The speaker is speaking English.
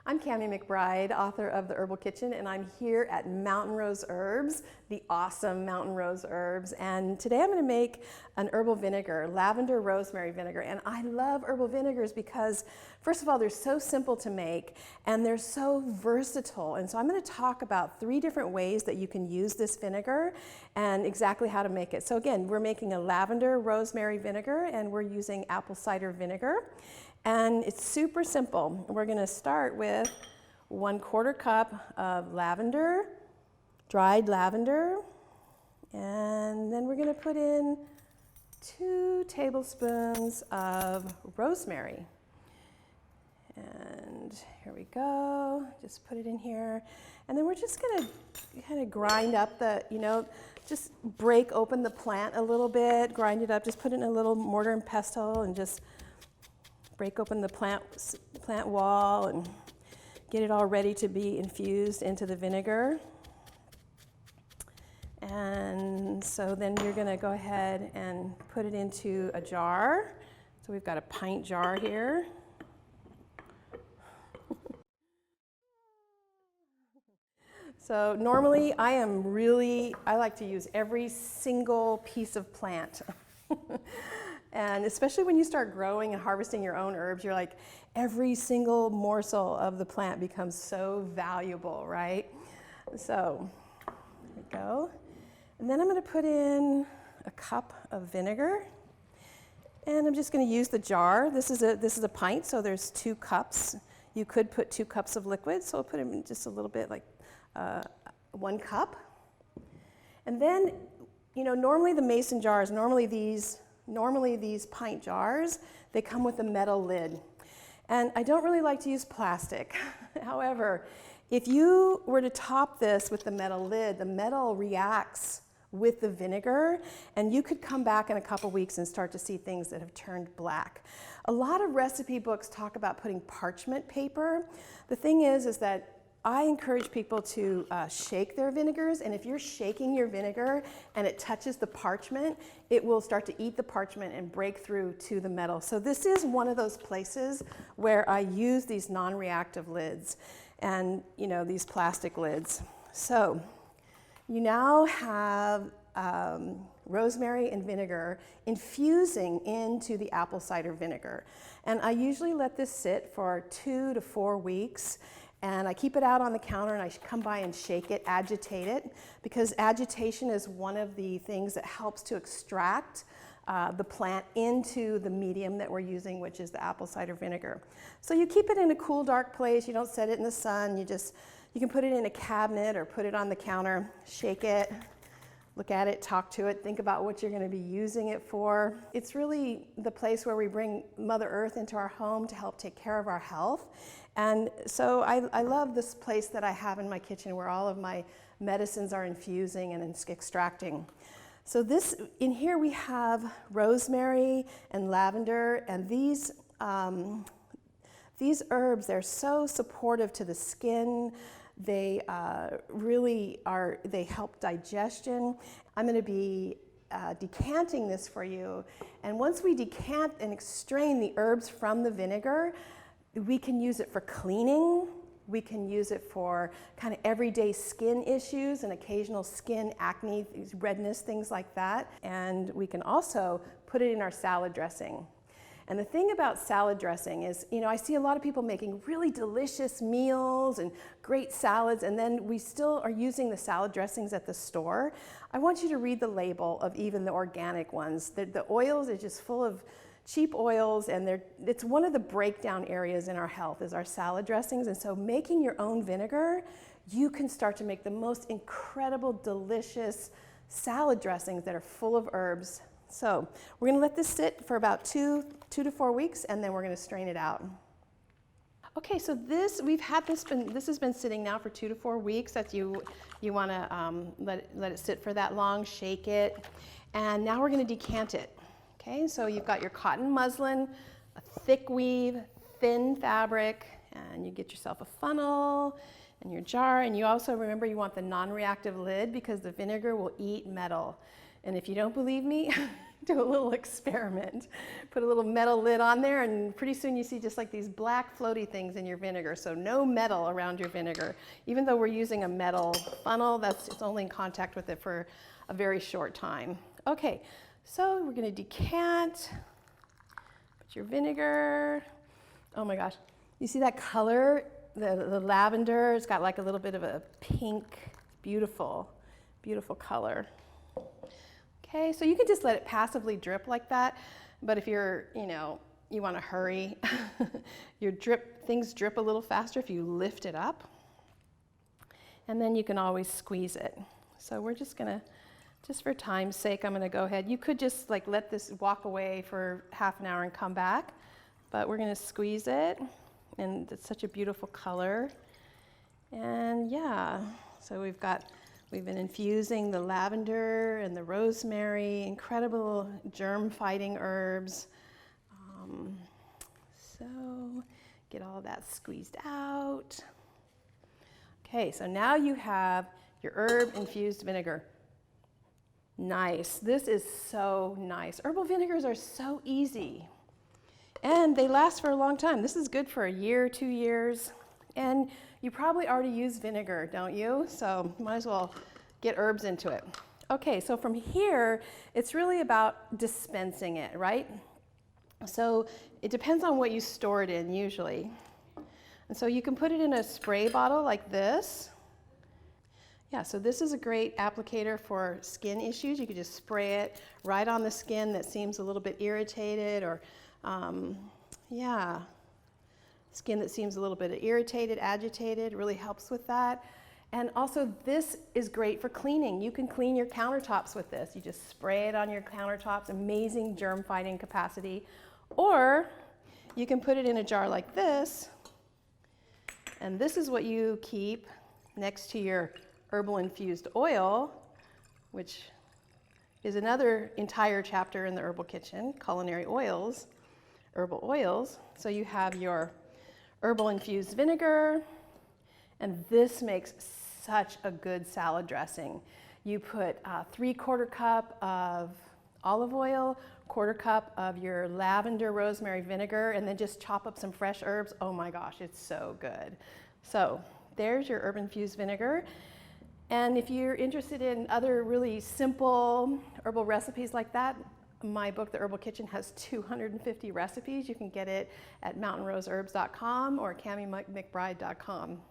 I'm Cami McBride, author of The Herbal Kitchen, and I'm here at Mountain Rose Herbs, the awesome Mountain Rose Herbs. And today I'm going to make an herbal vinegar, lavender rosemary vinegar. And I love herbal vinegars because, first of all, they're so simple to make and they're so versatile. And so I'm going to talk about 3 different ways that you can use this vinegar and exactly how to make it. So again, we're making a lavender rosemary vinegar and we're using apple cider vinegar. And it's super simple. We're going to start with 1/4 cup of lavender, dried lavender, and then we're going to put in 2 tablespoons of rosemary. And here we go. Just put it in here. And then we're just going to kind of grind up the, just break open the plant a little bit, grind it up, just put it in a little mortar and pestle and just break open the plant wall and get it all ready to be infused into the vinegar. And so then you're going to go ahead and put it into a jar. So we've got a pint jar here. So normally I like to use every single piece of plant. And especially when you start growing and harvesting your own herbs, you're like, every single morsel of the plant becomes so valuable, right? So, there we go. And then I'm going to put in a cup of vinegar. And I'm just going to use the jar. This is a pint, so there's 2 cups. You could put 2 cups of liquid, so I'll put in just a little bit, like 1 cup. And then, normally the mason jars, normally these pint jars, they come with a metal lid. And I don't really like to use plastic. However, if you were to top this with the metal lid, the metal reacts with the vinegar, and you could come back in a couple weeks and start to see things that have turned black. A lot of recipe books talk about putting parchment paper. The thing is that I encourage people to shake their vinegars, and if you're shaking your vinegar and it touches the parchment, it will start to eat the parchment and break through to the metal. So this is one of those places where I use these non-reactive lids and these plastic lids. So you now have rosemary and vinegar infusing into the apple cider vinegar. And I usually let this sit for 2 to 4 weeks. And I keep it out on the counter and I come by and shake it, agitate it, because agitation is one of the things that helps to extract the plant into the medium that we're using, which is the apple cider vinegar. So you keep it in a cool, dark place. You don't set it in the sun. You can put it in a cabinet or put it on the counter, shake it, look at it, talk to it, think about what you're going to be using it for. It's really the place where we bring Mother Earth into our home to help take care of our health. And so I love this place that I have in my kitchen where all of my medicines are infusing and extracting. So in here we have rosemary and lavender, and these herbs, they're so supportive to the skin. They they help digestion. I'm going to be decanting this for you. And once we decant and extrain the herbs from the vinegar, we can use it for cleaning. We can use it for kind of everyday skin issues and occasional skin acne, redness, things like that. And we can also put it in our salad dressing. And the thing about salad dressing is, I see a lot of people making really delicious meals and great salads, and then we still are using the salad dressings at the store. I want you to read the label of even the organic ones. The oils are just full of cheap oils, and it's one of the breakdown areas in our health is our salad dressings. And so making your own vinegar, you can start to make the most incredible, delicious salad dressings that are full of herbs. So we're going to let this sit for about 2 to 4 weeks, and then we're going to strain it out. Okay, so this has been sitting now for 2 to 4 weeks. That's you want to let it sit for that long, shake it, and now we're going to decant it. Okay, so you've got your cotton muslin, a thick weave, thin fabric, and you get yourself a funnel and your jar, and you also remember you want the non-reactive lid because the vinegar will eat metal. And if you don't believe me, do a little experiment. Put a little metal lid on there, and pretty soon you see just like these black floaty things in your vinegar. So no metal around your vinegar. Even though we're using a metal funnel, it's only in contact with it for a very short time. Okay, so we're gonna decant. Put your vinegar. Oh my gosh, you see that color? The lavender, it's got like a little bit of a pink, beautiful, beautiful color. Okay, so you can just let it passively drip like that, but if you're, you want to hurry, things drip a little faster if you lift it up, and then you can always squeeze it. So we're just gonna, just for time's sake, I'm gonna go ahead. You could just like let this walk away for half an hour and come back, but we're gonna squeeze it, and it's such a beautiful color. And yeah, so we've been infusing the lavender and the rosemary, incredible germ-fighting herbs. So get all that squeezed out. Okay, so now you have your herb-infused vinegar. Nice. This is so nice. Herbal vinegars are so easy, and they last for a long time. This is good for a year, 2 years, and you probably already use vinegar, don't you? So might as well get herbs into it. Okay, so from here, it's really about dispensing it, right? So it depends on what you store it in usually. And so you can put it in a spray bottle like this. Yeah, so this is a great applicator for skin issues. You could just spray it right on the skin that seems a little bit irritated, or skin that seems a little bit irritated, agitated, really helps with that. And also this is great for cleaning. You can clean your countertops with this. You just spray it on your countertops, amazing germ fighting capacity. Or you can put it in a jar like this, and this is what you keep next to your herbal infused oil, which is another entire chapter in the Herbal Kitchen, culinary oils, herbal oils. So you have your herbal infused vinegar, and this makes such a good salad dressing. You put a 3/4 cup of olive oil, 1/4 cup of your lavender rosemary vinegar, and then just chop up some fresh herbs. Oh my gosh, it's so good. So there's your herb infused vinegar. And if you're interested in other really simple herbal recipes like that, my book, The Herbal Kitchen, has 250 recipes. You can get it at mountainroseherbs.com or CamiMcBride.com.